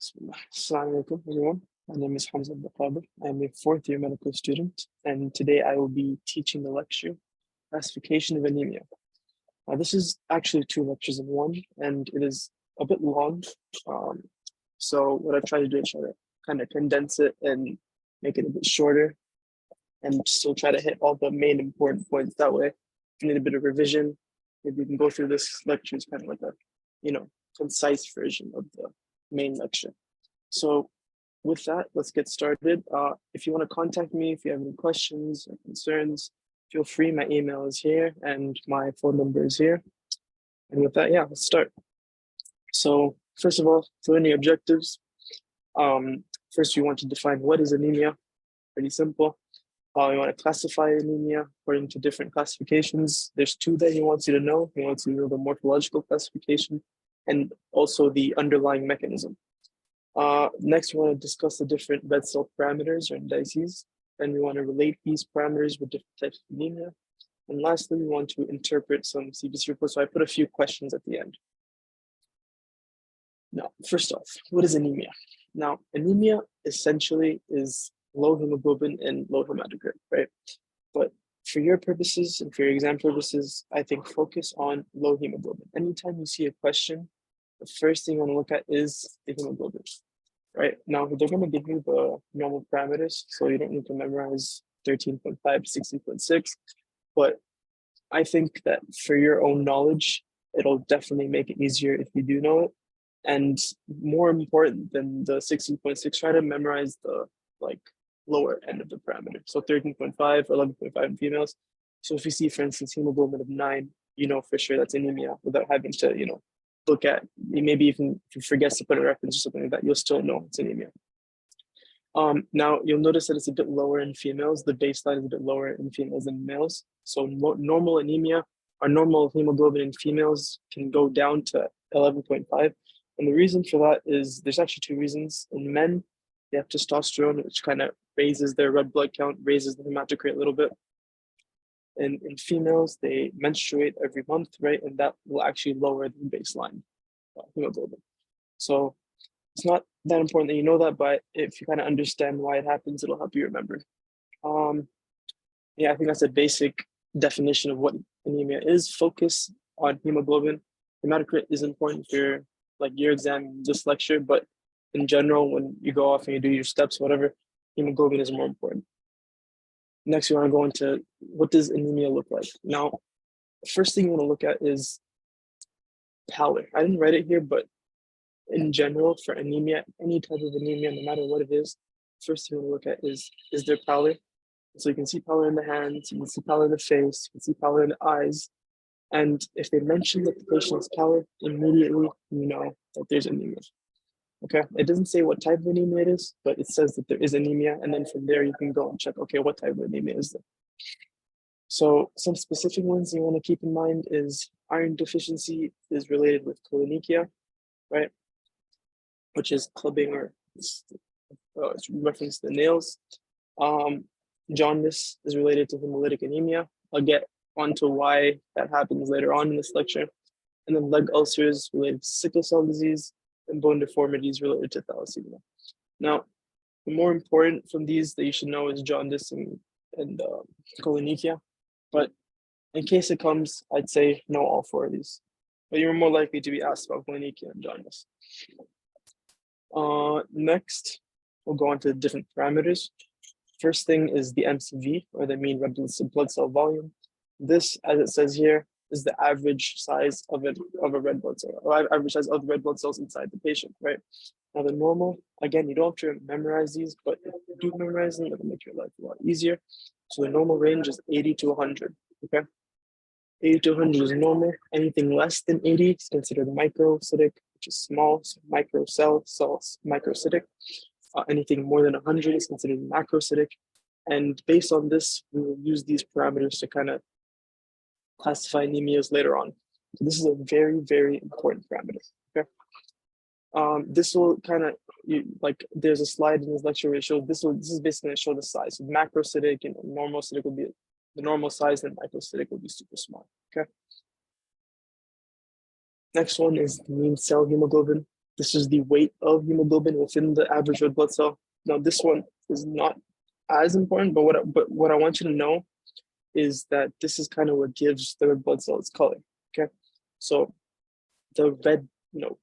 Assalamu alaikum, everyone. My name is Humzah Abdulkader. I'm a fourth-year medical student, and today I will be teaching the lecture, Classification of Anemia. This is actually two lectures in one, and it is a bit long. So what I've tried to do is try to kind of condense it and make it a bit shorter, and still try to hit all the main important points. That way, if you need a bit of revision, maybe you can go through this lecture as kind of like a, concise version of the main lecture. So with that, let's get started. If you want to contact me, if you have any questions or concerns, feel free. My email is here and my phone number is here. And with that, let's start. So first of all, learning objectives. First, we want to define what is anemia. Pretty simple. We want to classify anemia according to different classifications. There's two that he wants you to know. He wants you to know the morphological classification and also the underlying mechanism. Next, we want to discuss the different red cell parameters or indices. Then we want to relate these parameters with different types of anemia. And lastly, we want to interpret some CBC reports. So I put a few questions at the end. Now, first off, what is anemia? Now, anemia essentially is low hemoglobin and low hematocrit, right? But for your purposes and for your exam purposes, I think focus on low hemoglobin. Anytime you see a question, the first thing you want to look at is the hemoglobin, right? Now, they're going to give you the normal parameters, so you don't need to memorize 13.5 to 16.6, but I think that for your own knowledge, it'll definitely make it easier if you do know it. And more important than the 16.6, try to memorize the lower end of the parameter. So 13.5, 11.5 in females. So if you see, for instance, hemoglobin of 9, you know for sure that's anemia without having to, look at, maybe even if you forget to put a reference or something like that, you'll still know it's anemia. Now, you'll notice that it's a bit lower in females. The baseline is a bit lower in females than males. So normal anemia, or normal hemoglobin in females can go down to 11.5. And the reason for that is there's actually two reasons. In men, they have testosterone, which kind of raises their red blood count, raises the hematocrit a little bit. And in females, they menstruate every month, right? And that will actually lower the baseline hemoglobin. So it's not that important that you know that, but if you kind of understand why it happens, it'll help you remember. I think that's a basic definition of what anemia is. Focus on hemoglobin. Hematocrit is important for your exam in this lecture, but in general, when you go off and you do your steps, whatever, hemoglobin is more important. Next, you want to go into what does anemia look like. Now, the first thing you want to look at is pallor. I didn't write it here, but in general, for anemia, any type of anemia, no matter what it is, first thing you want to look at is there pallor? So you can see pallor in the hands, you can see pallor in the face, you can see pallor in the eyes. And if they mention that the patient has pallor, immediately you know that there's anemia. Okay, it doesn't say what type of anemia it is, but it says that there is anemia, and then from there you can go and check, okay, what type of anemia is there? So some specific ones you want to keep in mind is iron deficiency is related with cholinikia, right? Which is clubbing or it's reference to the nails. Jaundice is related to hemolytic anemia. I'll get onto why that happens later on in this lecture. And then leg ulcers related to sickle cell disease, and bone deformities related to thalassemia. Now, the more important from these that you should know is jaundice and cholinikia. But in case it comes, I'd say know all four of these. But you're more likely to be asked about cholinikia and jaundice. Next, we'll go on to different parameters. First thing is the MCV, or the mean red blood cell volume. This, as it says here, is the average size of a red blood cell, or average size of the red blood cells inside the patient, right? Now the normal, again, you don't have to memorize these, but if you do memorize them, it'll make your life a lot easier. So the normal range is 80 to 100, okay? 80 to 100 is normal. Anything less than 80 is considered microcytic, which is small, so cells, microcytic. Anything more than 100 is considered macrocytic. And based on this, we will use these parameters to kind of classify anemias later on. So this is a very, very important parameter, okay? This will kind of, there's a slide in this lecture where it shows, this is basically going to show the size. So macrocytic and normocytic will be the normal size, and microcytic will be super small, okay? Next one is the mean cell hemoglobin. This is the weight of hemoglobin within the average red blood cell. Now, this one is not as important, but what I want you to know is that this is kind of what gives the red blood cell its color. Okay, so the red,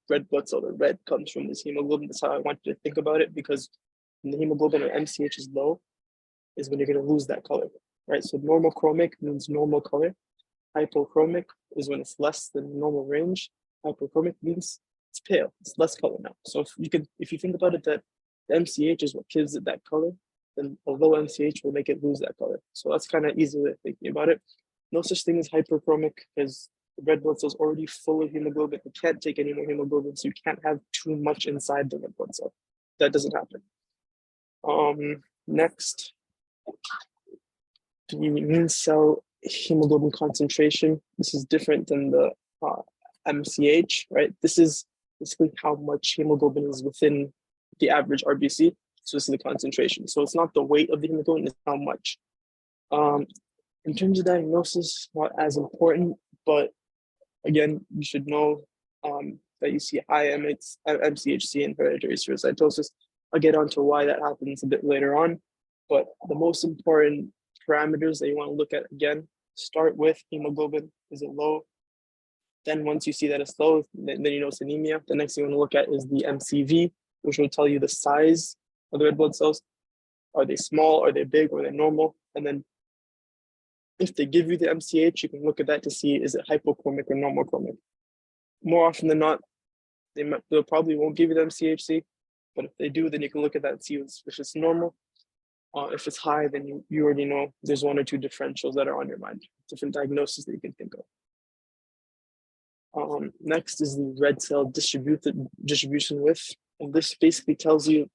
red blood cell, the red comes from this hemoglobin. That's how I want you to think about it, because when the hemoglobin or MCH is low, is when you're going to lose that color, right? So normochromic means normal color. Hypochromic is when it's less than normal range. Hypochromic means it's pale, it's less color now. So if you think about it, that the MCH is what gives it that color, then a low MCH will make it lose that color. So that's kind of easy way of thinking about it. No such thing as hyperchromic, because the red blood cell is already full of hemoglobin. It can't take any more hemoglobin, so you can't have too much inside the red blood cell. That doesn't happen. Next, the immune cell hemoglobin concentration. This is different than the MCH, right? This is basically how much hemoglobin is within the average RBC. So this is the concentration. So it's not the weight of the hemoglobin, it's how much. In terms of diagnosis, not as important, but again, you should know that you see high MCHC and hereditary spherocytosis. I'll get onto why that happens a bit later on, but the most important parameters that you want to look at, again, start with hemoglobin. Is it low? Then once you see that it's low, then you know it's anemia. The next thing you want to look at is the MCV, which will tell you the size of the red blood cells. Are they small? Are they big? Are they normal? And then if they give you the MCH, you can look at that to see, is it hypochromic or normochromic? More often than not, they probably won't give you the MCHC, but if they do, then you can look at that and see if it's normal. If it's high, then you already know there's one or two differentials that are on your mind, different diagnoses that you can think of. Next is the red cell distribution width. And this basically tells you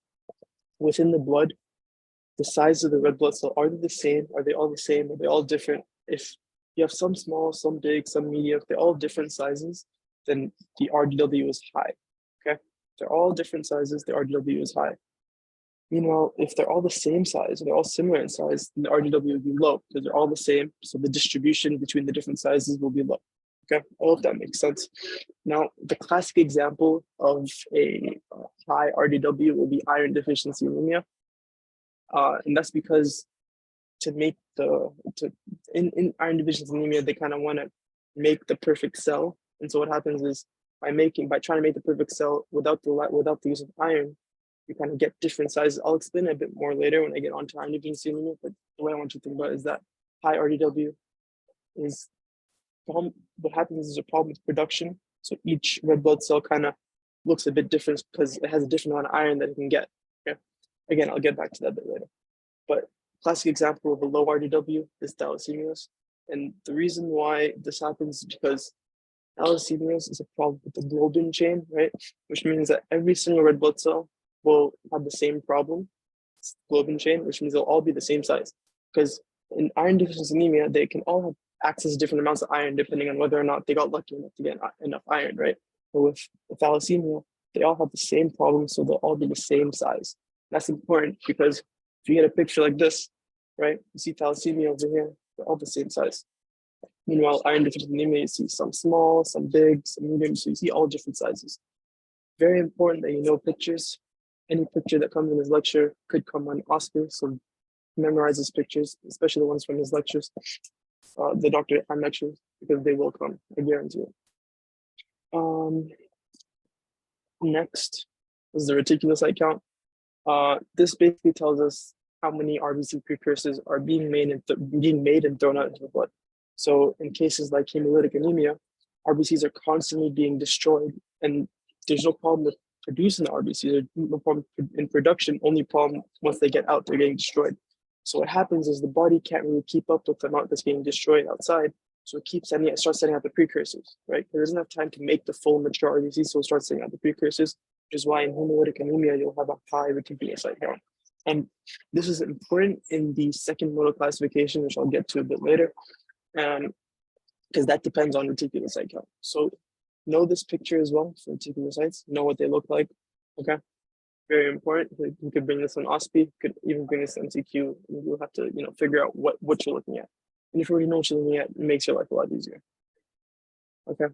within the blood, the size of the red blood cell. Are they the same? Are they all the same? Are they all different? If you have some small, some big, some medium, if they're all different sizes, then the RDW is high, okay? If they're all different sizes, the RDW is high. Meanwhile, if they're all the same size, or they're all similar in size, then the RDW will be low because they're all the same. So the distribution between the different sizes will be low. Okay, I hope that makes sense. Now, the classic example of a high RDW will be iron deficiency anemia. And that's because in iron deficiency anemia, they kind of want to make the perfect cell. And so what happens is by trying to make the perfect cell without the use of iron, you kind of get different sizes. I'll explain a bit more later when I get onto iron deficiency anemia, but the way I want you to think about it is that high RDW is what happens is a problem with production. So each red blood cell kind of looks a bit different because it has a different amount of iron that it can get. Okay. Again, I'll get back to that a bit later. But classic example of a low RDW is thalassemias. And the reason why this happens is because thalassemias is a problem with the globin chain, right? Which means that every single red blood cell will have the same problem, it's globin chain, which means they'll all be the same size. Because in iron deficiency anemia, they can all have access to different amounts of iron depending on whether or not they got lucky enough to get enough iron, right? But with thalassemia, they all have the same problem, so they'll all be the same size. That's important because if you get a picture like this, right, you see thalassemia over here, they're all the same size. Meanwhile, iron deficiency anemia, you see some small, some big, some medium, so you see all different sizes. Very important that you know pictures. Any picture that comes in his lecture could come on OSCE, so memorize his pictures, especially the ones from his lectures, the Dr. Han lectures, because they will come, I guarantee you. Next is the reticulocyte count. This basically tells us how many RBC precursors are being made and thrown out into the blood. So in cases like hemolytic anemia, RBCs are constantly being destroyed, and there's no problem with producing the RBCs. There's no problem in production. Only problem once they get out, they're getting destroyed. So what happens is the body can't really keep up with the amount that's being destroyed outside. So it starts sending out the precursors, right? There doesn't have time to make the full mature RBC, so it starts sending out the precursors, which is why in hemolytic anemia, you'll have a high reticulocyte count. And this is important in the second modal classification, which I'll get to a bit later, because that depends on reticulocyte count. So know this picture as well for reticulocytes, know what they look like, okay? Very important. You could bring this on OSPE, could even bring this MCQ, and you'll have to figure out what you're looking at. And if you already know what you're looking at, it makes your life a lot easier. Okay.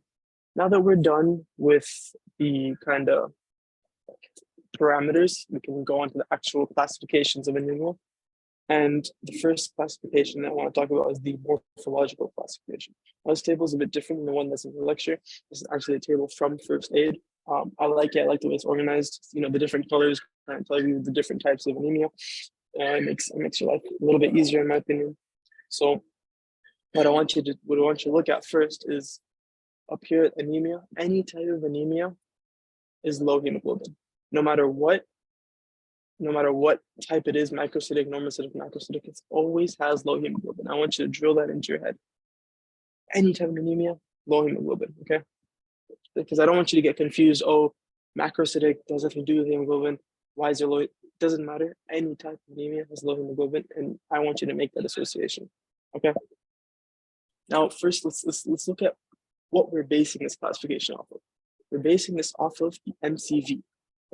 Now that we're done with the kind of parameters, we can go on to the actual classifications of anemia. And the first classification that I want to talk about is the morphological classification. Now, this table is a bit different than the one that's in the lecture. This is actually a table from first aid. I like it. I like the way it's organized. You know, the different colors kind of tell you the different types of anemia. It makes your life a little bit easier, in my opinion. So, what I want you to look at first is up here, anemia. Any type of anemia is low hemoglobin, no matter what type it is, microcytic, normocytic, macrocytic, it always has low hemoglobin. I want you to drill that into your head. Any type of anemia, low hemoglobin, okay? Because I don't want you to get confused. Oh, macrocytic does nothing to do with hemoglobin. Why is there low? It doesn't matter. Any type of anemia has low hemoglobin, and I want you to make that association, okay? Now, first, let's look at what we're basing this classification off of. We're basing this off of the MCV,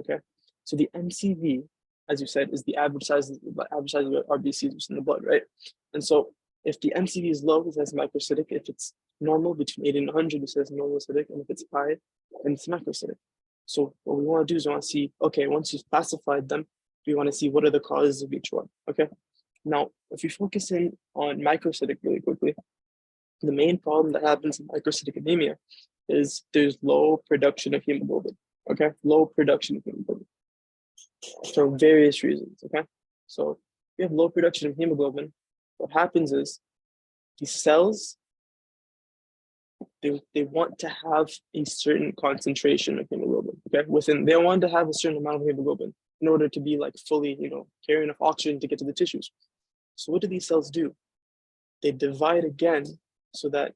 okay? So the MCV, as you said, is the average size of RBCs in the blood, right? And so if the MCV is low, it says microcytic. If it's normal, between 80 and 100, it says normocytic. And if it's high, then it's macrocytic. So what we want to do is we want to see, okay, once you've classified them, we want to see what are the causes of each one, okay? Now, if we focus in on microcytic really quickly, the main problem that happens in microcytic anemia is there's low production of hemoglobin, okay? Low production of hemoglobin for various reasons, okay? So if you have low production of hemoglobin, what happens is these cells, they want to have a certain concentration of hemoglobin, okay? They want to have a certain amount of hemoglobin in order to be like fully, carrying enough oxygen to get to the tissues. So what do these cells do? They divide again so that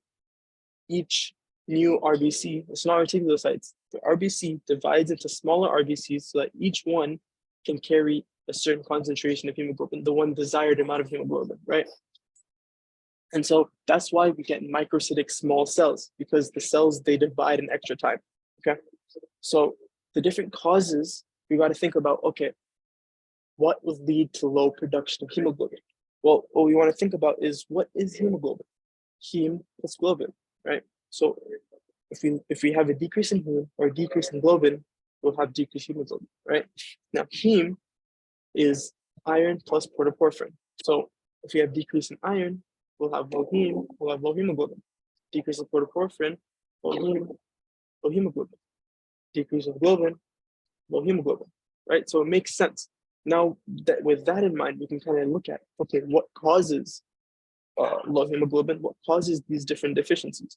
each new RBC, it's not reticulocytes, the RBC divides into smaller RBCs so that each one can carry a certain concentration of hemoglobin, the one desired amount of hemoglobin, right? And so that's why we get microcytic small cells, because the cells, they divide in extra time, okay? So the different causes, we got to think about, okay, what would lead to low production of hemoglobin? Well, what we want to think about is, what is hemoglobin? Heme plus globin, right? So if we have a decrease in heme or a decrease in globin, we'll have decreased hemoglobin, right? Now, heme is iron plus protoporphyrin. So if we have decrease in iron, we'll have low heme, we'll have low hemoglobin. Decrease in protoporphyrin, low heme, low hemoglobin. Decrease of globin, low hemoglobin, right? So it makes sense. Now, with that in mind, we can kind of look at, okay, what causes low hemoglobin? What causes these different deficiencies?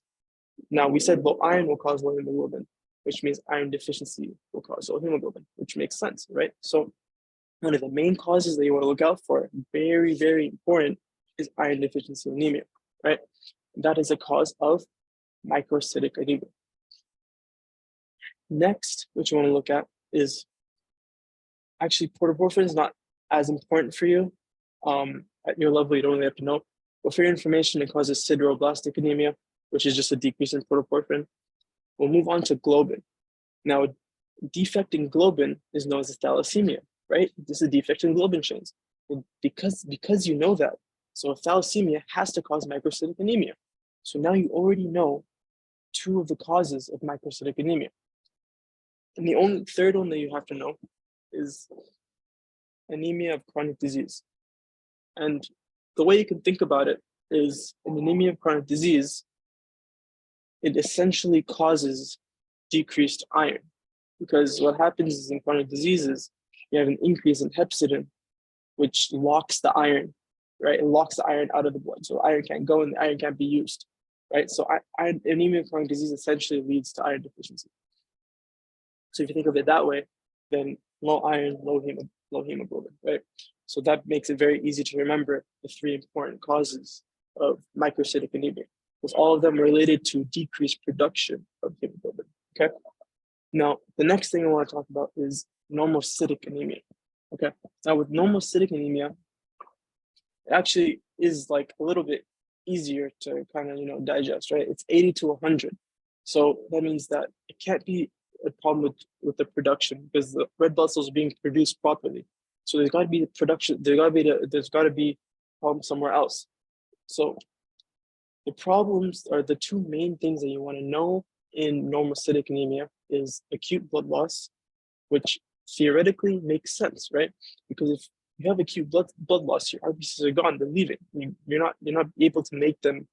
Now, we said low iron will cause low hemoglobin, which means iron deficiency will cause low hemoglobin, which makes sense, right? So one of the main causes that you want to look out for, very, very important, is iron deficiency anemia, right? That is a cause of microcytic anemia. Next, what you want to look at is, actually, protoporphyrin is not as important for you. At your level, you don't really have to know. But for your information, it causes sideroblastic anemia, which is just a decrease in protoporphyrin. We'll move on to globin. Now, defect in globin is known as thalassemia, right? This is a defect in globin chains. And because you know that, so thalassemia has to cause microcytic anemia. So now you already know two of the causes of microcytic anemia. And the only third one that you have to know is anemia of chronic disease. And the way you can think about it is, in anemia of chronic disease, it essentially causes decreased iron, because what happens is in chronic diseases, you have an increase in hepcidin, which locks the iron, right? It locks the iron out of the blood. So iron can't go and the iron can't be used, right? So anemia of chronic disease essentially leads to iron deficiency. So if you think of it that way, then low iron, low hemoglobin, right? So that makes it very easy to remember the three important causes of microcytic anemia, because all of them are related to decreased production of hemoglobin, okay? Now, the next thing I want to talk about is normocytic anemia, okay? Now, with normocytic anemia, it actually is like a little bit easier to kind of, digest, right? It's 80 to 100. So that means that it can't be a problem with the production, because the red blood cells are being produced properly. So there's got to be production. There's got to be problem somewhere else. So the problems are the two main things that you want to know in normocytic anemia is acute blood loss, which theoretically makes sense, right? Because if you have acute blood loss, your RBCs are gone, they're leaving. You're not able to make them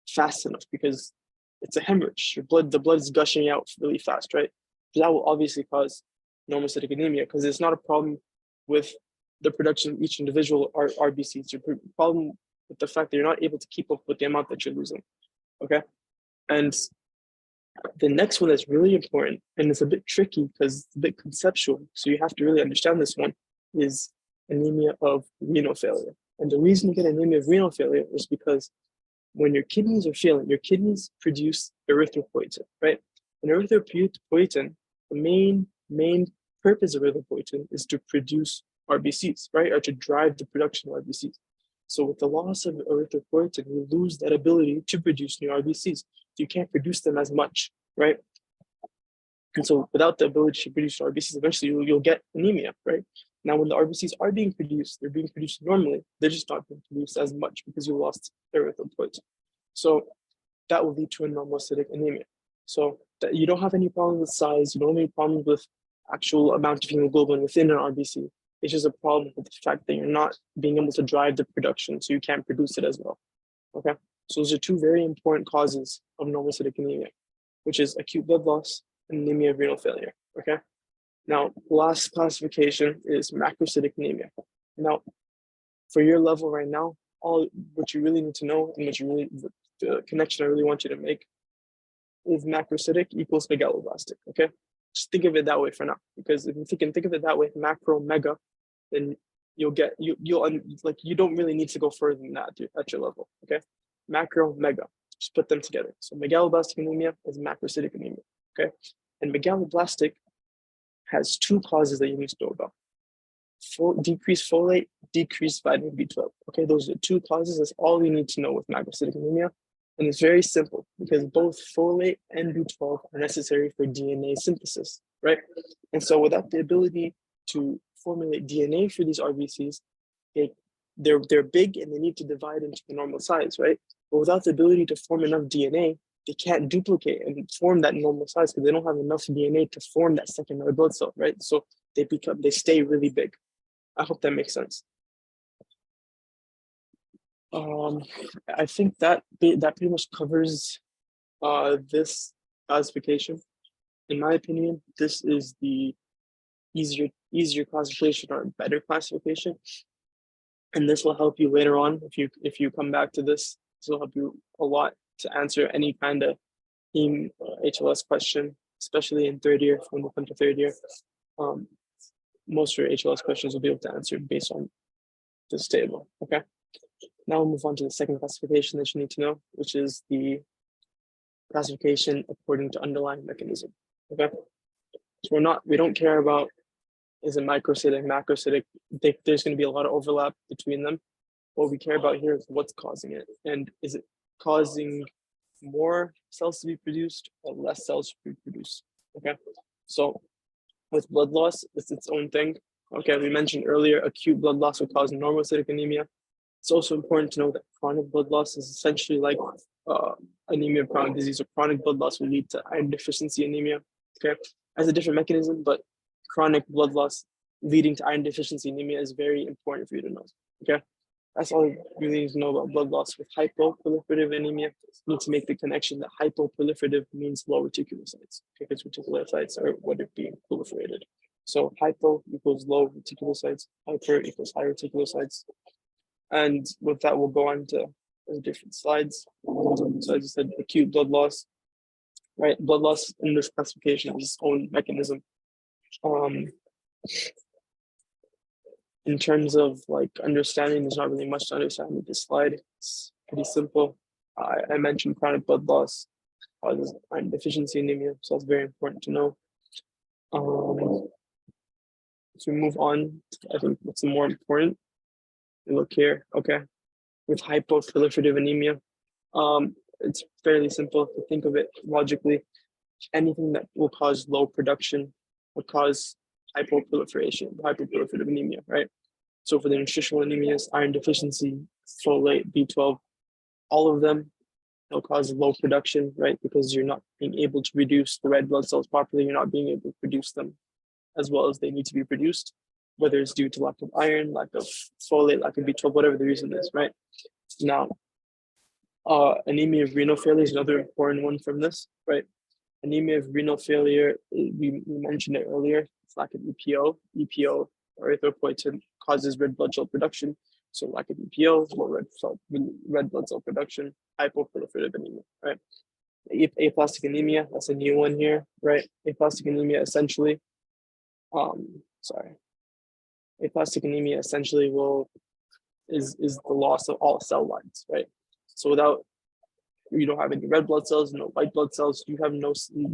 fast enough because it's a hemorrhage. The blood is gushing out really fast, right? So that will obviously cause normocytic anemia because it's not a problem with the production of each individual RBCs. Your problem with the fact that you're not able to keep up with the amount that you're losing. Okay, and the next one that's really important, and it's a bit tricky because it's a bit conceptual, so you have to really understand this one, is anemia of renal failure. And the reason you get anemia of renal failure is because when your kidneys are failing, your kidneys produce erythropoietin, right? And erythropoietin, the main purpose of erythropoietin is to produce RBCs, right? Or to drive the production of RBCs. So with the loss of erythropoietin, you lose that ability to produce new RBCs. You can't produce them as much, right? And so without the ability to produce RBCs, eventually you'll get anemia, right? Now, when the RBCs are being produced, they're being produced normally. They're just not being produced as much because you lost erythropoietin. So that will lead to a normocytic anemia. So that you don't have any problems with size. You don't have any problems with actual amount of hemoglobin within an RBC. It's just a problem with the fact that you're not being able to drive the production, so you can't produce it as well. Okay, so those are two very important causes of normocytic anemia, which is acute blood loss and anemia of renal failure. Okay, now last classification is macrocytic anemia. Now, for your level right now, all what you really need to know and what you really the connection I really want you to make is macrocytic equals megaloblastic. Okay, just think of it that way for now, because if you can think of it that way, macro, mega, then you'll like you don't really need to go further than that at your level. Okay, macro, mega, just put them together. So megaloblastic anemia is macrocytic anemia. Okay, and megaloblastic has two causes that you need to know about: decreased folate, decreased vitamin B12. Okay, those are the two causes. That's all you need to know with macrocytic anemia. And it's very simple because both folate and B12 are necessary for DNA synthesis, right? And so without the ability to formulate DNA for these RBCs, they're big and they need to divide into the normal size, right? But without the ability to form enough DNA, they can't duplicate and form that normal size because they don't have enough DNA to form that secondary blood cell, right? So they stay really big. I hope that makes sense. I think that pretty much covers this classification. In my opinion, this is the easier classification or better classification, and this will help you later on if you come back to this. This will help you a lot to answer any kind of HLS question, especially in third year. When we come to third year, most of your HLS questions will be able to answer based on this table. Okay. Now we'll move on to the second classification that you need to know, which is the classification according to underlying mechanism. Okay, so we don't care about is it microcytic, macrocytic. There's going to be a lot of overlap between them. What we care about here is what's causing it, and is it causing more cells to be produced or less cells to be produced? Okay, so with blood loss, it's its own thing. Okay, we mentioned earlier acute blood loss will cause normocytic anemia. It's also important to know that chronic blood loss is essentially like anemia of chronic disease, or chronic blood loss will lead to iron deficiency anemia. Okay, as a different mechanism, but chronic blood loss leading to iron deficiency anemia is very important for you to know. Okay, that's all you really need to know about blood loss. With hypoproliferative anemia, you need to make the connection that hypoproliferative means low reticulocytes, because reticulocytes are what are being proliferated. So hypo equals low reticulocytes, hyper equals high reticulocytes. And with that, we'll go on to different slides. So I just said acute blood loss, right? Blood loss in this classification is its own mechanism. In terms of like understanding, there's not really much to understand with this slide. It's pretty simple. I mentioned chronic blood loss causes iron deficiency anemia, so that's very important to know. So we move on, I think what's more important. Look here, okay. With hypoproliferative anemia, it's fairly simple to think of it logically. Anything that will cause low production will cause hypoproliferative anemia, right? So for the nutritional anemias, iron deficiency, folate, B12, all of them, they'll cause low production, right? Because you're not being able to reduce the red blood cells properly, you're not being able to produce them as well as they need to be produced, whether it's due to lack of iron, lack of folate, lack of B12, whatever the reason is, right? Now, anemia of renal failure is another important one from this, right? Anemia of renal failure, we mentioned it earlier, it's lack of EPO. EPO, or erythropoietin, causes red blood cell production. So lack of EPO, low red blood cell production, hypoproliferative anemia, right? Aplastic anemia, that's a new one here, right? Aplastic anemia essentially, aplastic anemia essentially is the loss of all cell lines, right? So without, you don't have any red blood cells, no white blood cells, you're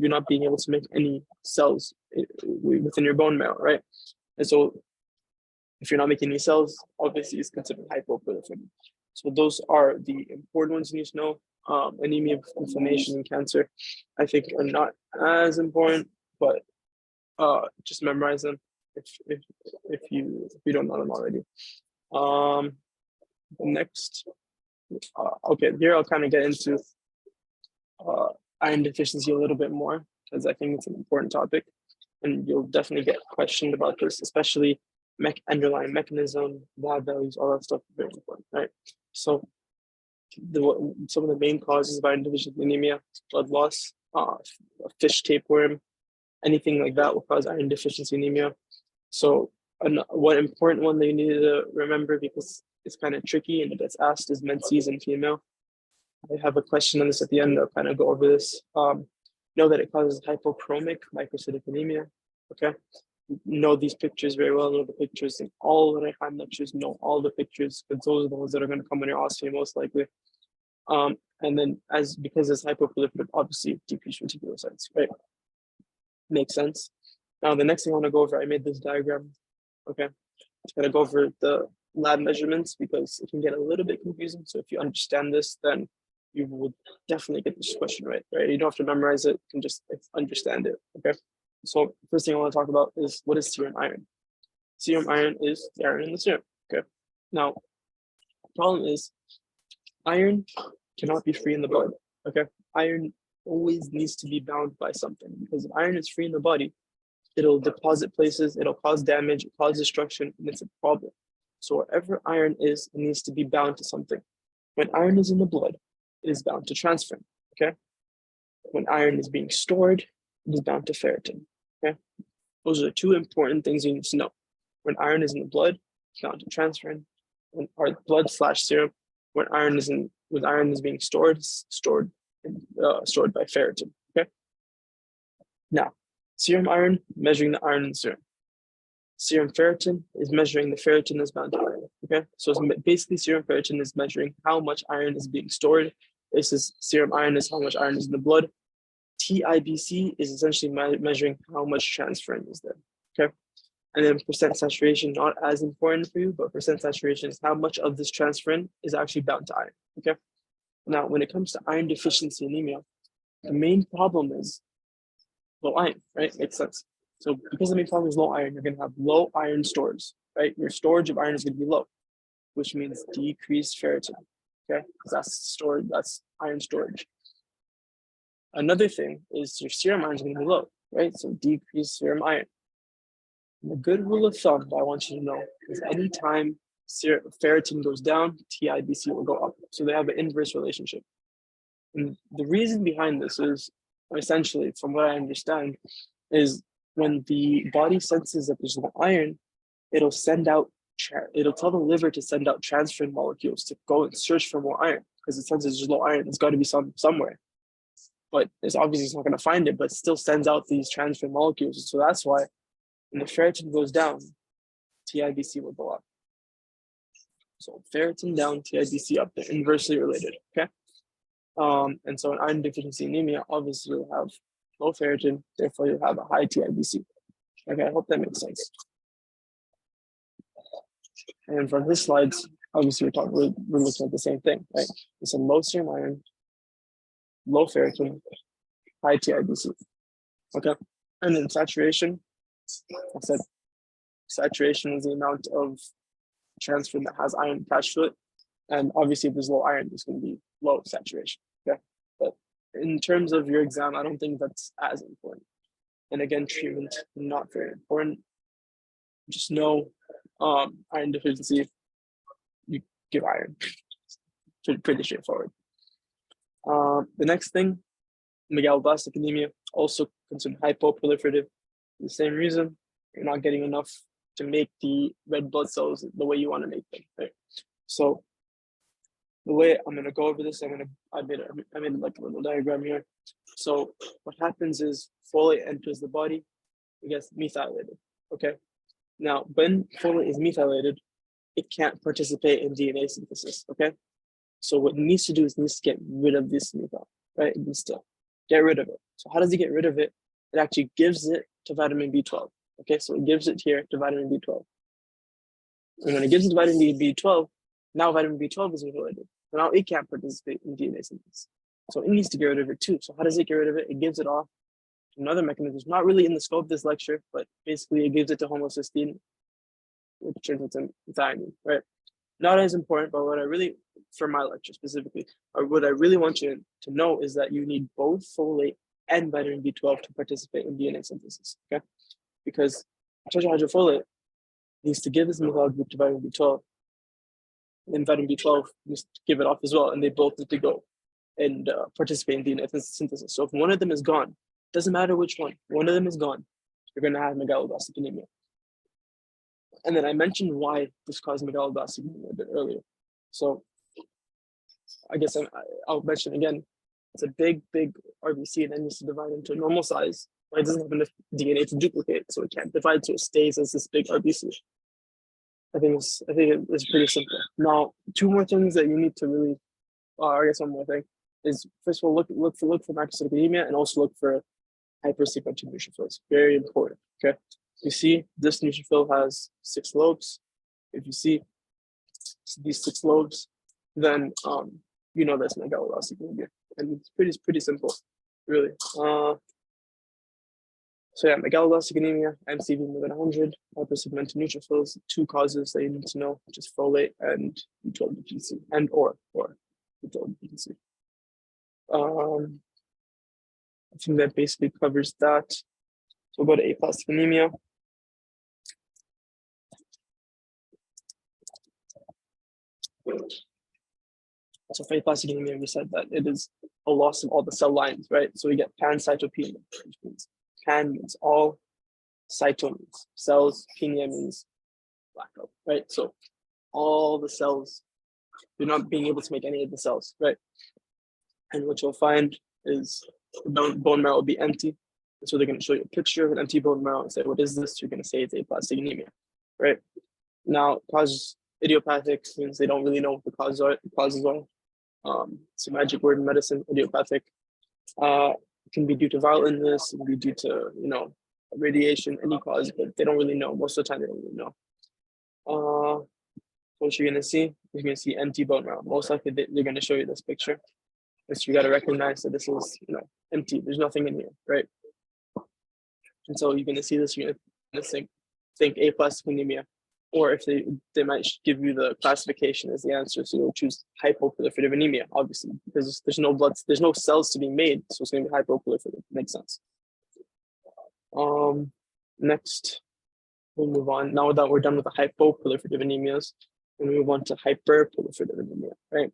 not being able to make any cells within your bone marrow, right? And so if you're not making any cells, obviously it's considered hypoproliferative. So those are the important ones you need to know. Anemia of inflammation and cancer, I think, are not as important, but just memorize them if you don't know them already. The next, okay, here I'll kind of get into iron deficiency a little bit more, because I think it's an important topic, and you'll definitely get questioned about this, especially underlying mechanism, lab values, all that stuff is very important, right? So some of the main causes of iron deficiency anemia, blood loss, fish tapeworm, anything like that will cause iron deficiency anemia. So one important one that you need to remember, because it's kind of tricky and it gets asked, is menses in female. I have a question on this at the end. I'll kind of go over this. Know that it causes hypochromic microcytic anemia. Okay, know these pictures very well. Know the pictures in all the Rehan lectures. Know all the pictures, because those are the ones that are going to come on your OSCE most likely. And then because it's hypoproliferative, obviously decreased reticulocytes, right? Makes sense. Now the next thing I want to go over, I made this diagram. Okay, I'm going to go over the lab measurements because it can get a little bit confusing. So if you understand this, then you will definitely get this question right? You don't have to memorize it, you can just understand it, okay? So first thing I want to talk about is, what is serum iron? Serum iron is the iron in the serum, okay? Now, the problem is iron cannot be free in the blood, okay? Iron always needs to be bound by something, because if iron is free in the body, it'll deposit places, it'll cause damage, cause destruction, and it's a problem. So wherever iron is, it needs to be bound to something. When iron is in the blood, it is bound to transferrin, okay? When iron is being stored, it is bound to ferritin, okay? Those are the two important things you need to know. When iron is in the blood, it's bound to transferrin. When our blood/serum, when iron is being stored, stored by ferritin, okay? Now, serum iron, measuring the iron in serum. Serum ferritin is measuring the ferritin that's bound to iron, okay? So it's basically serum ferritin is measuring how much iron is being stored. This is serum iron is how much iron is in the blood. TIBC is essentially measuring how much transferrin is there, okay? And then percent saturation, not as important for you, but percent saturation is how much of this transferrin is actually bound to iron, okay? Now, when it comes to iron deficiency anemia, the main problem is low iron, right? Makes sense. So because the main problem is low iron, you're going to have low iron stores, right? Your storage of iron is going to be low, which means decreased ferritin, okay? Because that's iron storage. Another thing is your serum iron is going to be low, right? So decreased serum iron. And the good rule of thumb that I want you to know is anytime ferritin goes down, TIBC will go up. So they have an inverse relationship. And the reason behind this is, essentially, from what I understand, is when the body senses that there's no iron, it'll tell the liver to send out transferrin molecules to go and search for more iron, because it senses there's low iron. It's got to be somewhere, but it's obviously it's not going to find it, but it still sends out these transferrin molecules. So that's why when the ferritin goes down, TIBC will go up. So ferritin down, TIBC up. They're inversely related. Okay. And so in iron deficiency anemia, obviously you'll have low ferritin, therefore you'll have a high TIBC. Okay, I hope that makes sense. And from his slides, obviously we're looking at the same thing, right? It's a low serum iron, low ferritin, high TIBC. Okay, and then saturation, I said saturation is the amount of transferrin that has iron attached to it. And obviously if there's low iron, there's going to be low saturation. Okay, but in terms of your exam, I don't think that's as important. And again, treatment, not very important. Just know iron deficiency, you give iron. Pretty straightforward. The next thing, megaloblastic anemia, also considered hypoproliferative. For the same reason, you're not getting enough to make the red blood cells the way you want to make them, right? So the way I'm going to go over this, I made like a little diagram here. So what happens is folate enters the body, it gets methylated, okay? Now, when folate is methylated, it can't participate in DNA synthesis, okay? So what it needs to do is it needs to get rid of this methyl, right? It needs to get rid of it. So how does it get rid of it? It actually gives it to vitamin B12, okay? So it gives it here to vitamin B12. And when it gives it to vitamin B12, now vitamin B12 is methylated. So now it can't participate in DNA synthesis. So it needs to get rid of it too. So how does it get rid of it? It gives it off to another mechanism, not really in the scope of this lecture, but basically it gives it to homocysteine, which turns into methionine, right? Not as important, but what I really, for my lecture specifically, or what I really want you to know is that you need both folate and vitamin B12 to participate in DNA synthesis, okay? Because tetrahydrofolate needs to give this methyl group to vitamin B12, and vitamin B12 needs to give it off as well, and they both need to go and participate in DNA synthesis. So if one of them is gone, doesn't matter which one of them is gone, you're going to have megaloblastic anemia. And then I mentioned why this caused megaloblastic anemia a bit earlier. So I guess I'll mention again, it's a big RBC and it needs to divide into a normal size. It doesn't have enough DNA to duplicate, so it can't divide, so it stays as this big RBC. I think it's pretty simple. Now, two more things that you need to really, I guess one more thing is, first of all, look for macrocytic anemia and also look for hypersegmented neutrophils. Very important. Okay, you see this neutrophil has 6 lobes. If you see these 6 lobes, then you know that's megaloblastic anemia, and it's pretty simple, really. So yeah, megaloblastic anemia, MCV more than 100, hypersegmented neutrophils, 2 causes that you need to know, which is folate and B12 deficiency, and or B12 deficiency. I think that basically covers that. So we'll go to aplastic anemia. So for aplastic anemia, we said that it is a loss of all the cell lines, right? So we get pancytopenia, which means pan means all, cyto means cells, penia means blackout, right? So all the cells, you're not being able to make any of the cells, right? And what you'll find is the bone marrow will be empty. So they're going to show you a picture of an empty bone marrow and say, what is this? You're going to say it's aplastic anemia, right? Now, cause idiopathic means they don't really know what the causes are. It's a magic word in medicine, idiopathic. It can be due to viral illness, it can be due to, radiation, any cause, but they don't really know. Most of the time, they don't really know. What you're going to see, you're going to see empty bone marrow. Most likely, they're going to show you this picture. So you got to recognize that this is, empty. There's nothing in here, right? And so you're going to see this, you're going to think aplastic anemia, or if they might give you the classification as the answer, so you'll choose hypoproliferative anemia, obviously, because there's no cells to be made, so it's going to be hypoproliferative. Makes sense. Next, we'll move on. Now that we're done with the hypoproliferative anemias, we'll move on to hyperproliferative anemia, right?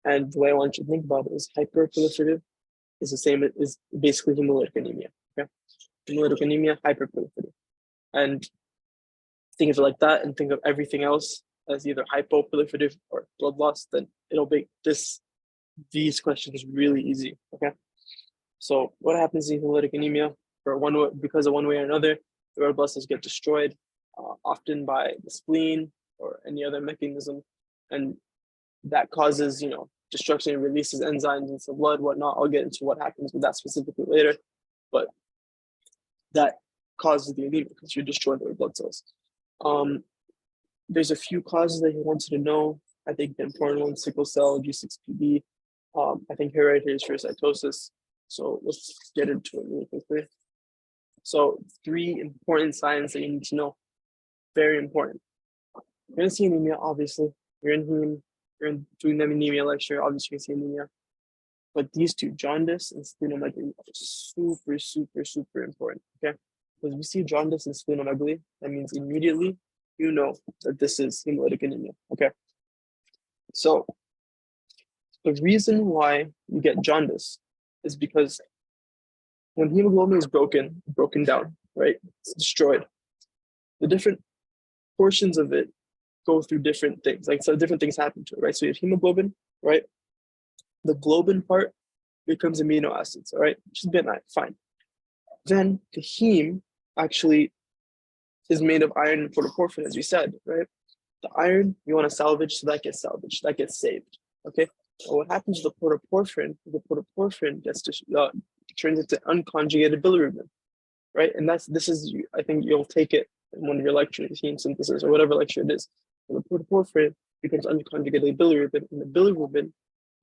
And the way I want you to think about it is hyperproliferative is the same as basically hemolytic anemia. Okay, hemolytic anemia, hyperproliferative, and think of it like that, and think of everything else as either hypoproliferative or blood loss. Then it'll make these questions really easy. Okay, so what happens in hemolytic anemia? Because of one way or another, the red blood cells get destroyed, often by the spleen or any other mechanism, and that causes, destruction and releases enzymes into the blood, whatnot. I'll get into what happens with that specifically later, but that causes the anemia because you destroy the red blood cells. There's a few causes that he wanted to know. I think the important ones: sickle cell, G6PD. I think hereditary spherocytosis. So let's get into it really quickly. So 3 important signs that you need to know. Very important. You're going to see anemia, obviously. You're in doing the anemia lecture, obviously you can see anemia. But these two, jaundice and splenomegaly, are super, super, super important, okay? Because we see jaundice and splenomegaly, that means immediately you know that this is hemolytic anemia, okay? So the reason why you get jaundice is because when hemoglobin is broken down, right? It's destroyed. The different portions of it go through different things. Like, so different things happen to it, right? So you have hemoglobin, right? The globin part becomes amino acids, all right? Which is benign, fine. Then the heme actually is made of iron and protoporphyrin, as we said, right? The iron you want to salvage, so that gets salvaged, that gets saved, okay? And what happens to the protoporphyrin gets turns into unconjugated bilirubin, right? And this is, I think you'll take it in one of your lectures, heme synthesis or whatever lecture it is. And the protoporphyrin becomes unconjugated bilirubin, and the bilirubin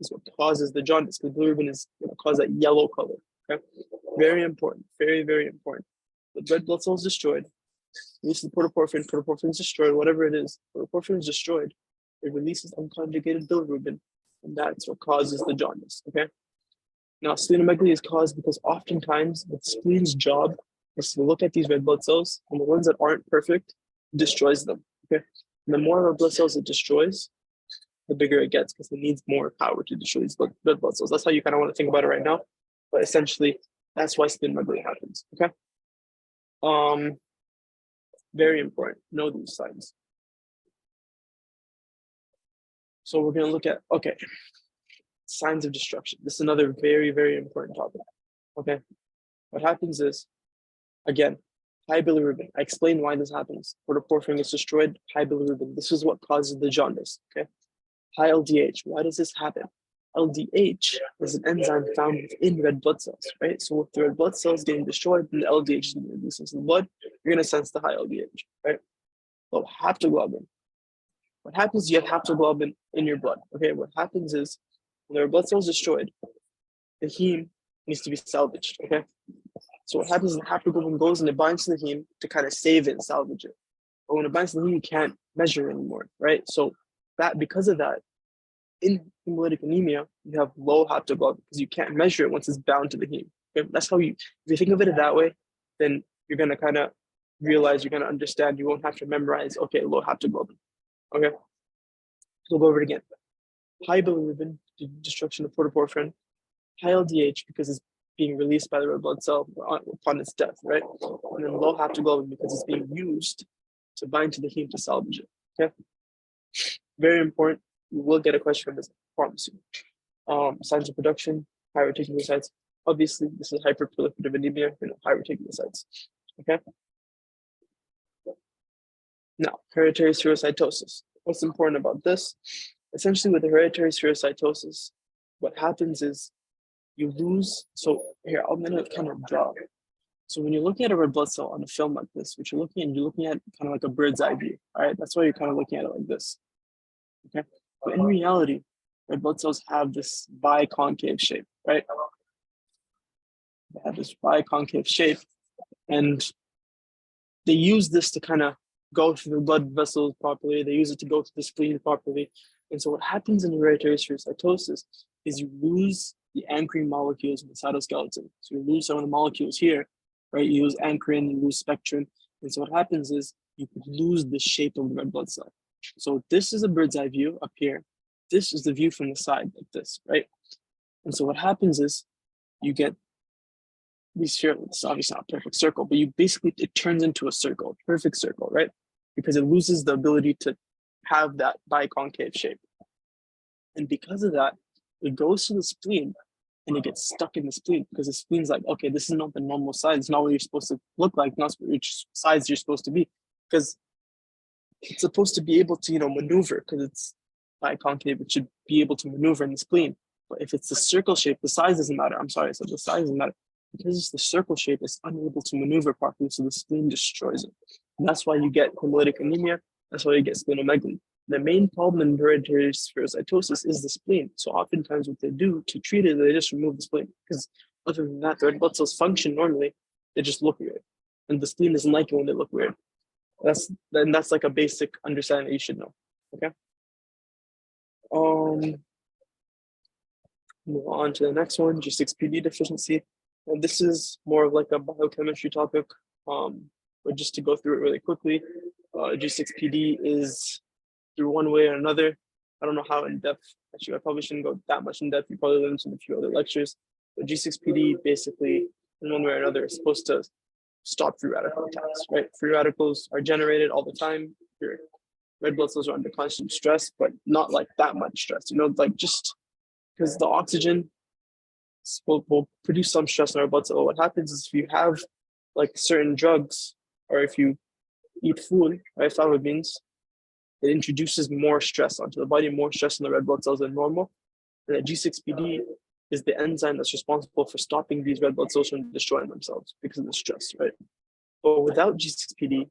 is what causes the jaundice, because bilirubin is going to cause that yellow color, okay? Very important, very, very important. The red blood cell is destroyed. Releases the protoporphyrin is destroyed, whatever it is, protoporphyrin is destroyed. It releases unconjugated bilirubin, and that's what causes the jaundice, okay? Now, splenomegaly is caused because oftentimes the spleen's job is to look at these red blood cells, and the ones that aren't perfect, destroys them, okay? And the more red blood cells it destroys, the bigger it gets, because it needs more power to destroy these red blood cells. That's how you kind of want to think about it right now. But essentially, that's why splenomegaly happens, okay? Very important, know these signs. So we're going to look at, okay, signs of destruction. This is another very, very important topic, okay? What happens is, again, high bilirubin. I explained why this happens. Protoporphyrin is destroyed, high bilirubin. This is what causes the jaundice, okay? High LDH. Why does this happen? LDH is an enzyme found within red blood cells, right? So with the red blood cells getting destroyed, then the LDH is being released into the blood, you're going to sense the high LDH, right? So haptoglobin. What happens is you have haptoglobin in your blood, okay? What happens is when the red blood cell is destroyed, the heme needs to be salvaged, okay? So what happens is the haptoglobin goes and it binds to the heme to kind of save it and salvage it. But when it binds to the heme, you can't measure anymore, right? So that, because of that, in hemolytic anemia, you have low haptoglobin because you can't measure it once it's bound to the heme. Okay? That's how you, if you think of it that way, then you're going to kind of realize, you're going to understand, you won't have to memorize, okay, low haptoglobin. Okay, so we'll go over it again. High bilirubin, destruction of protoporphyrin. High LDH because it's being released by the red blood cell upon its death, right? And then low haptoglobin because it's being used to bind to the heme to salvage it, okay? Very important. You will get a question from this, I promise you. Signs of production, high reticulocytes. Obviously, this is hyperproliferative anemia, high reticulocytes, okay? Now, hereditary spherocytosis. What's important about this? Essentially, with the hereditary spherocytosis, what happens is you lose, so here, I'm gonna kind of draw. So when you're looking at a red blood cell on a film like this, what you're looking at kind of like a bird's eye view, all right? That's why you're kind of looking at it like this, okay? But in reality, red blood cells have this biconcave shape, right? They have this biconcave shape, and they use this to kind of go through the blood vessels properly. They use it to go to the spleen properly. And so what happens in hereditary spherocytosis is you lose the anchoring molecules in the cytoskeleton. So you lose some of the molecules here, right? You lose anchorin, you lose spectrin. And so what happens is you could lose the shape of the red blood cell. So this is a bird's eye view up here. This is the view from the side like this, right? And so what happens is you get these here, it's obviously not a perfect circle, but you basically, it turns into a circle, perfect circle, right? Because it loses the ability to have that biconcave shape. And because of that, it goes to the spleen and it gets stuck in the spleen because the spleen's like, okay, this is not the normal size. It's not what you're supposed to look like, not which size you're supposed to be. Because it's supposed to be able to, maneuver because it's biconcave. It should be able to maneuver in the spleen. But if it's a circle shape, the size doesn't matter. I'm sorry, I said the size doesn't matter. Because it's the circle shape, it's unable to maneuver properly, so the spleen destroys it. And that's why you get hemolytic anemia. That's why you get splenomegaly. The main problem in hereditary spherocytosis is the spleen. So oftentimes what they do to treat it, they just remove the spleen. Because other than that, the red blood cells function normally. They just look weird. And the spleen doesn't like it when they look weird. That's like a basic understanding that you should know. Okay. Move on to the next one, G6PD deficiency. And this is more of like a biochemistry topic, but just to go through it really quickly, G6PD is through one way or another. I don't know how in depth, actually I probably shouldn't go that much in depth, you probably learned in a few other lectures, but G6PD basically in one way or another is supposed to stop free radical attacks, right? Free radicals are generated all the time. Your red blood cells are under constant stress, but not like that much stress, like just because the oxygen will produce some stress in our blood cell. What happens is if you have like certain drugs or if you eat food, right, fava beans, it introduces more stress onto the body, more stress in the red blood cells than normal. And that G6PD is the enzyme that's responsible for stopping these red blood cells from destroying themselves because of the stress, right? But without G6PD,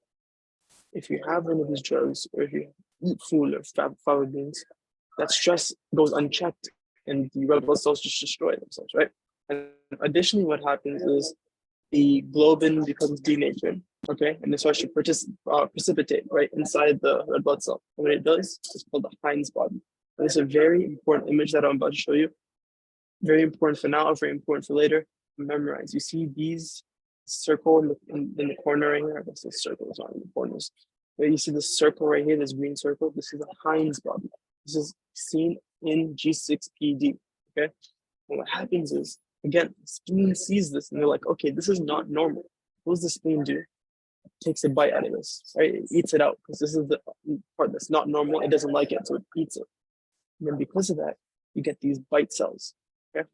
if you have one of these drugs or if you eat food or fava beans, that stress goes unchecked and the red blood cells just destroy themselves, right? And additionally, what happens is the globin becomes denatured, okay? And it starts to precipitate right inside the red blood cell. And when it does, it's called the Heinz body. And it's a very important image that I'm about to show you. Very important for now, very important for later. Memorize. You see these circle in the corner right here. I guess this circle is not in the corners. But you see this circle right here, this green circle. This is the Heinz body. This is seen in G6PD, okay? And what happens is, again, the spleen sees this and they're like, okay, this is not normal. What does the spleen do? It takes a bite out of this, right? It eats it out because this is the part that's not normal. It doesn't like it, so it eats it. And then because of that, you get these bite cells, okay?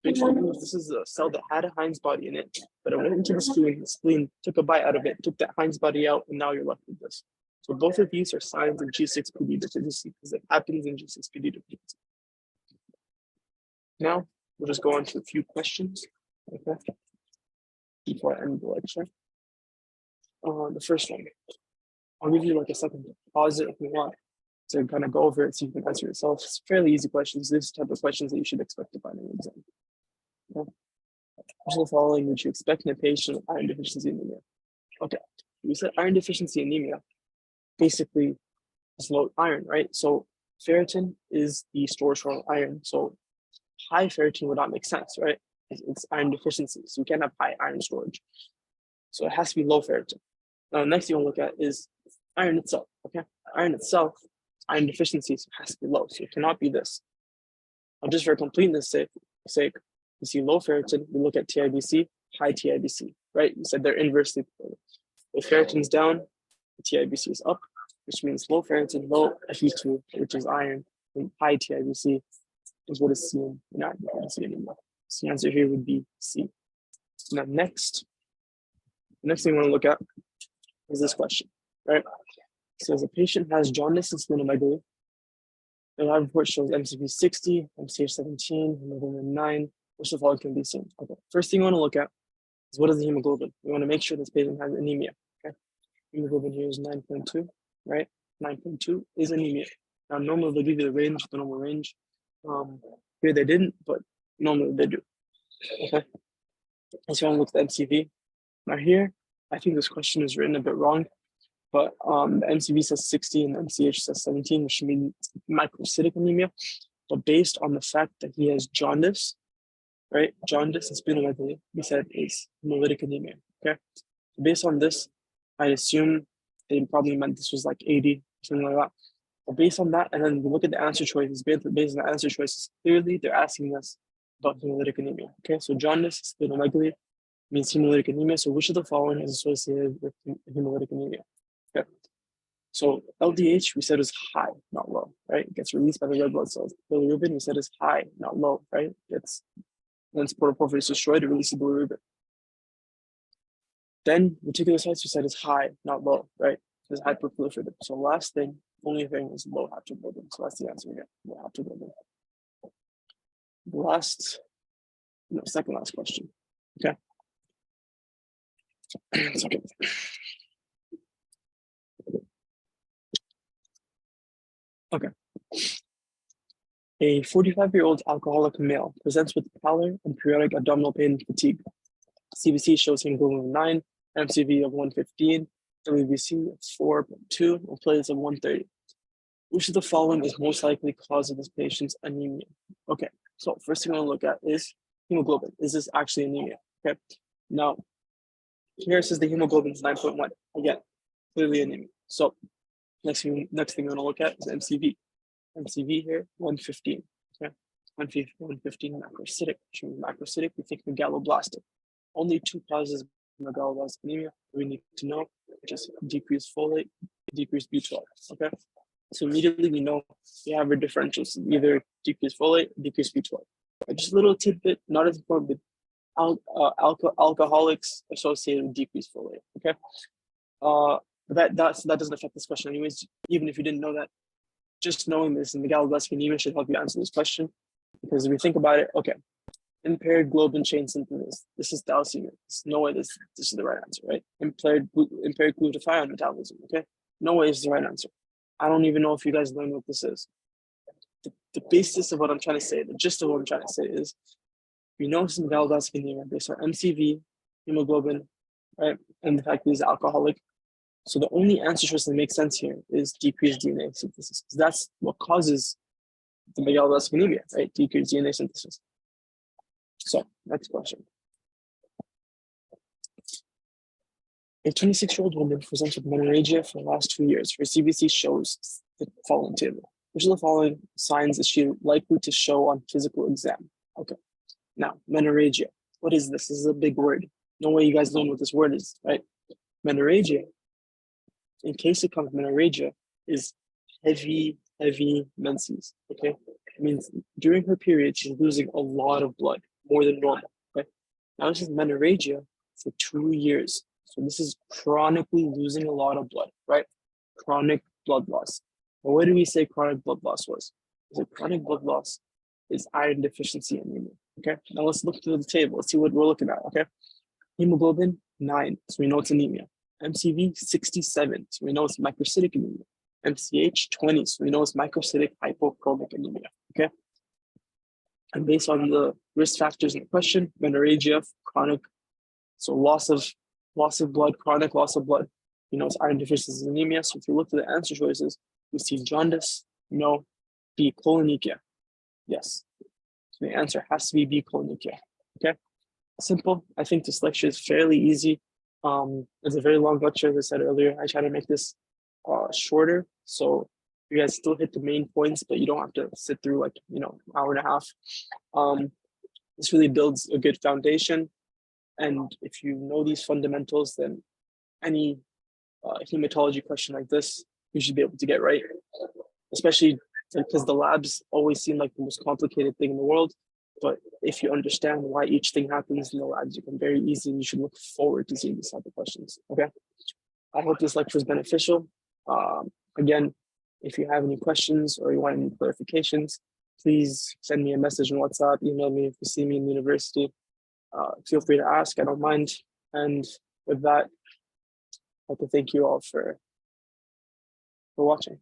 This is a cell that had a Heinz body in it, but it went into the spleen took a bite out of it, took that Heinz body out, and now you're left with this. So both of these are signs of G6PD deficiency because it happens in G6PD deficiency. Now, we'll just go on to a few questions, okay, before I end the lecture. The first one, I'll give you like a second to pause it if you want to kind of go over it so you can answer yourself. It's fairly easy questions. This type of questions that you should expect to find in an exam. Okay. Which of the following would you expect in a patient with iron deficiency anemia? Okay, we said iron deficiency anemia basically is low iron, right? So ferritin is the storage for iron. So high ferritin would not make sense, right? It's iron deficiency, so we can't have high iron storage. So it has to be low ferritin. Now, the next thing we'll look at is iron itself, okay? Iron itself, iron deficiency, so it has to be low, so it cannot be this. Now, just for completeness sake, you see low ferritin, we look at TIBC, high TIBC, right? You said they're inversely correlated. If ferritin's down, the TIBC is up, which means low ferritin, low Fe2, which is iron, and high TIBC is what is seen in iron deficiency anemia. So the answer here would be C. Now, the next thing we want to look at is this question, right? It says a patient has jaundice and splenomegaly. The lab report shows MCV 60, MCH 17, hemoglobin 9, which of all can be seen. Okay, first thing we want to look at is what is the hemoglobin? We want to make sure this patient has anemia, okay? Hemoglobin here is 9.2, right? 9.2 is anemia. Now, normally they'll give you the range, the normal range. Here they didn't, but normally they do, okay? Let's go and look at the MCV. Now here, I think this question is written a bit wrong, but the MCV says 60 and the MCH says 17, which means microcytic anemia. But based on the fact that he has jaundice, right? Jaundice and splenomegaly, we said is hemolytic anemia, okay? Based on this, I assume they probably meant this was like 80, something like that. But based on that, and then we look at the answer choices, based on the answer choices, clearly they're asking us about hemolytic anemia, okay? So jaundice, splenomegaly means hemolytic anemia. So which of the following is associated with hemolytic anemia? Okay. So LDH, we said is high, not low, right? It gets released by the red blood cells. Bilirubin, we said is high, not low, right? It's once protoporphyrin is destroyed, it releases bilirubin. Then reticulocytes, we said is high, not low, right? It's hyperproliferative. So last thing, only thing is low haptoglobin. So that's the answer again, low haptoglobin. Second last question. Okay. Okay. Okay. A 45-year-old alcoholic male presents with pallor and periodic abdominal pain and fatigue. CBC shows hemoglobin of 9, MCV of 115, WBC of 4.2, and platelets of 130. Which of the following is most likely cause of this patient's anemia? Okay, So first thing I want to look at is hemoglobin. Is this actually anemia? Okay. Now, here it says the hemoglobin is 9.1. Again, clearly anemia. So next thing we want to look at is MCV. MCV here, 115. Okay. 115 macrocytic. Macrocytic, we think megaloblastic. Only two causes of megaloblastic anemia we need to know, which is decreased folate, decreased B12. Okay. So immediately we know we have our differentials, either decreased folate, decreased B12. Just a little tidbit, not as important, but alcoholics associated with decreased folate. Okay. That doesn't affect this question anyways. Even if you didn't know that, just knowing this and megaloblastic anemia should help you answer this question. Because if we think about it, okay, impaired globin chain synthesis. This is thalassemia. There's no way this is the right answer, right? Impaired glutathione metabolism. Okay, no way is the right answer. I don't even know if you guys learn what this is. The basis of what I'm trying to say, the gist of what I'm trying to say is, we know some megaloblastic anemia based on MCV, hemoglobin, right, and the fact that he's alcoholic. So the only answer choice that makes sense here is decreased DNA synthesis, because that's what causes the megaloblastic anemia, right? Decreased DNA synthesis. So next question. A 26-year-old woman presents with menorrhagia for the last 2 years. Her CBC shows the following table. Which of the following signs is she likely to show on physical exam? Okay. Now, menorrhagia. What is this? This is a big word. No way you guys know what this word is, right? Menorrhagia, in case it comes menorrhagia, is heavy menses. Okay. It means during her period, she's losing a lot of blood, more than normal. Okay. Now this is menorrhagia for 2 years. So this is chronically losing a lot of blood, right? Chronic blood loss. Well, what do we say chronic blood loss was? So chronic blood loss is iron deficiency anemia. Okay. Now let's look through the table. Let's see what we're looking at. Okay. Hemoglobin 9, so we know it's anemia. MCV 67, so we know it's microcytic anemia. MCH 20, so we know it's microcytic hypochromic anemia. Okay. And based on the risk factors in the question, menorrhagia, chronic, so loss of blood, chronic loss of blood, we know it's iron deficiency anemia. So if you look at the answer choices, we see jaundice, no, B, cholonicia, yes. So the answer has to be B, cholonicia. Okay, simple. I think this lecture is fairly easy. It's a very long lecture, as I said earlier. I try to make this shorter, so you guys still hit the main points, but you don't have to sit through like, hour and a half. This really builds a good foundation. And if you know these fundamentals, then any hematology question like this, you should be able to get right, especially because the labs always seem like the most complicated thing in the world. But if you understand why each thing happens in the labs, you can very easily, you should look forward to seeing these type of questions. Okay. I hope this lecture is beneficial. Again, if you have any questions or you want any clarifications, please send me a message on WhatsApp, email me if you see me in the university. Feel free to ask, I don't mind. And with that, I'd like to thank you all for watching.